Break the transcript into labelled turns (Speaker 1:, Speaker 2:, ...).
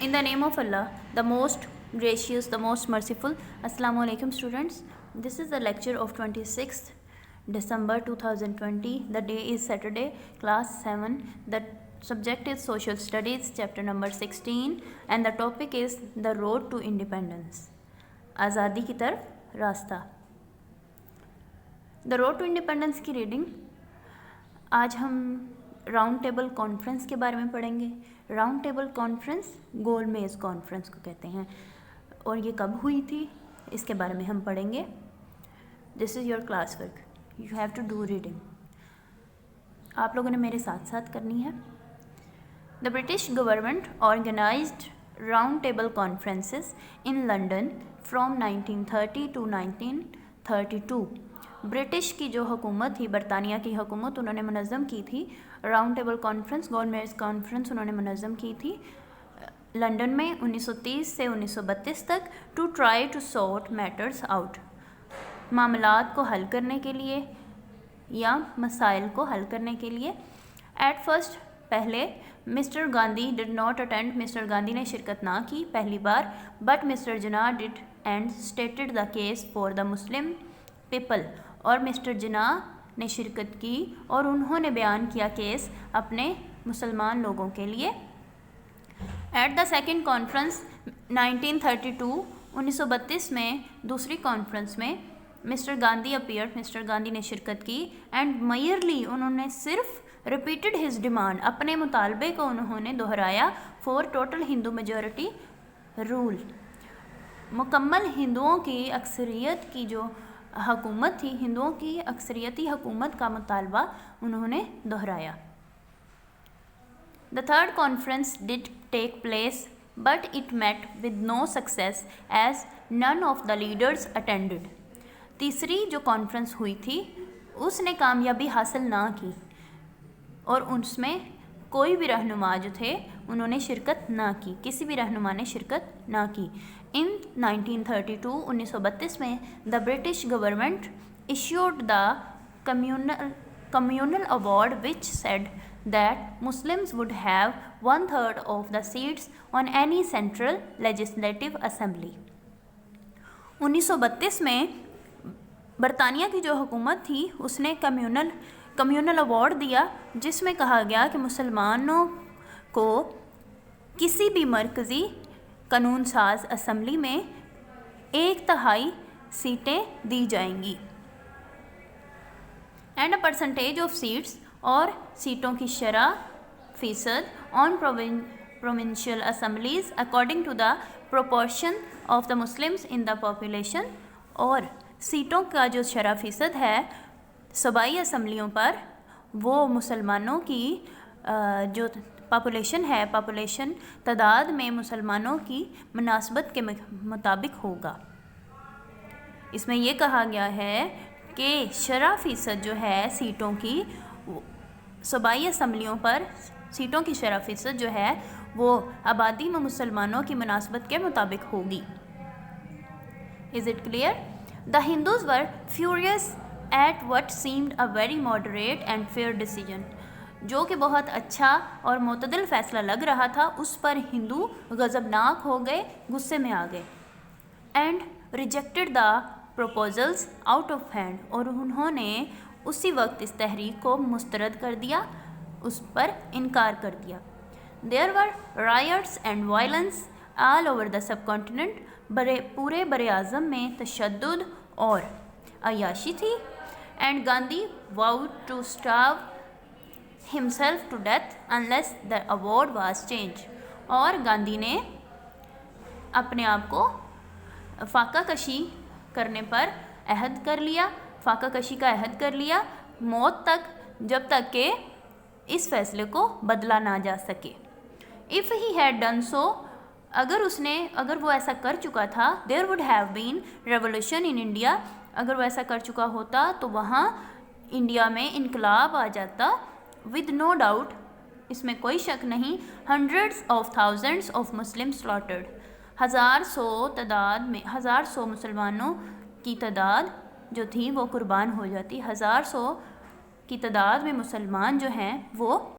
Speaker 1: In the name of Allah, the most gracious, the most merciful. Assalamu alaikum students. This is the lecture of 26th December 2020. The day is Saturday, class 7. The subject is Social Studies, chapter number 16, and the topic is the road to independence. आज़ादी की तरफ रास्ता. The road to independence की reading आज हम round table conference के बारे में पढ़ेंगे. राउंड टेबल कॉन्फ्रेंस गोल मेज़ कॉन्फ्रेंस को कहते हैं और ये कब हुई थी इसके बारे में हम पढ़ेंगे. This is your class work, you have to do reading. आप लोगों ने मेरे साथ साथ करनी है. The British government organised round table conferences in London from 1930 to 1932. British की जो हुकूमत थी, बरतानिया की हुकूमत, उन्होंने मुनज़्ज़म की थी राउंड टेबल कॉन्फ्रेंस, गोल मेज़ कॉन्फ्रेंस उन्होंने मुनज़्ज़म की थी लंदन में 1930 से 1932 तक, to try to sort matters out, मामलात को हल करने के लिए या मसाइल को हल करने के लिए. एट फर्स्ट पहले mister Gandhi did not attend, mister Gandhi ने शिरकत ना की पहली बार, but mister Jinnah did and stated the case for the Muslim people, और मिस्टर जिन्ना ने शिरकत की और उन्होंने बयान किया केस अपने मुसलमान लोगों के लिए. एट द सेकेंड कॉन्फ्रेंस 1932 में दूसरी कॉन्फ्रेंस में mister Gandhi appeared, mister Gandhi ने शिरकत की, एंड मयरली उन्होंने सिर्फ रिपीटेड हिज डिमांड, अपने मुतालबे को उन्होंने दोहराया, for total Hindu majority rule, मुकम्मल हिंदुओं की अक्सरियत की जो हुकूमत थी, हिंदुओं की अक्सरियती हुकूमत का मुतालबा उन्होंने दोहराया. The third conference did take place but it met with no success as none of the leaders attended. तीसरी जो कॉन्फ्रेंस हुई थी उसने कामयाबी हासिल ना की और उसमें कोई भी रहनुमा जो थे उन्होंने शिरकत ना की, किसी भी रहनुमा ने शिरकत ना की. इन 1932 में the British government issued the communal award which said that Muslims would have 1/3 of the seats on any central legislative assembly. 1932 में बरतानिया की जो हुकूमत थी उसने कम्यूनल अवार्ड दिया जिसमें कहा गया कि मुसलमानों को किसी भी मरकज़ी कानून साज असम्बली में 1/3 सीटें दी जाएंगी, and a percentage of seats, और सीटों की शरह फ़ीसद on provincial assemblies according to the proportion of the Muslims in the population, और सीटों का जो शरह फ़ीसद है सूबाई असम्बलियों पर वो मुसलमानों की जो पॉपुलेशन है, पॉपुलेशन तादाद में मुसलमानों की मुनासबत के मुताबिक होगा. इसमें यह कहा गया है कि शरह फ़ीसद जो है सीटों की सूबाई असम्बलियों पर, सीटों की शरह फ़ीसद जो है वो आबादी में मुसलमानों की मुनासबत के मुताबिक होगी. Is it clear? The Hindus were furious at what seemed a very moderate and fair decision. जो कि बहुत अच्छा और मुतदल फ़ैसला लग रहा था उस पर हिंदू गज़बनाक हो गए, गुस्से में आ गए. And rejected the proposals out of hand, और उन्होंने उसी वक्त इस तहरीक को मुस्तरद कर दिया, उस पर इनकार कर दिया. There were riots and violence all over the subcontinent. पूरे बरे आज़म में तशद्दुद और अयाशी थी. And Gandhi vowed to starve himself to death unless the award was changed. और गांधी ने अपने आप को फाका कशी करने पर अहद कर लिया, फाका कशी का अहद कर लिया मौत तक, जब तक कि इस फैसले को बदला ना जा सके. If he had done so, अगर वो ऐसा कर चुका था, there would have been revolution in India, अगर वो ऐसा कर चुका होता तो वहाँ इंडिया में इनकलाब आ जाता. विद नो डाउट, इसमें कोई शक नहीं, hundreds of thousands of Muslim slaughtered, हज़ार सौ मुसलमानों की तादाद जो थी वो कुर्बान हो जाती. 1000 की तादाद में मुसलमान जो हैं वो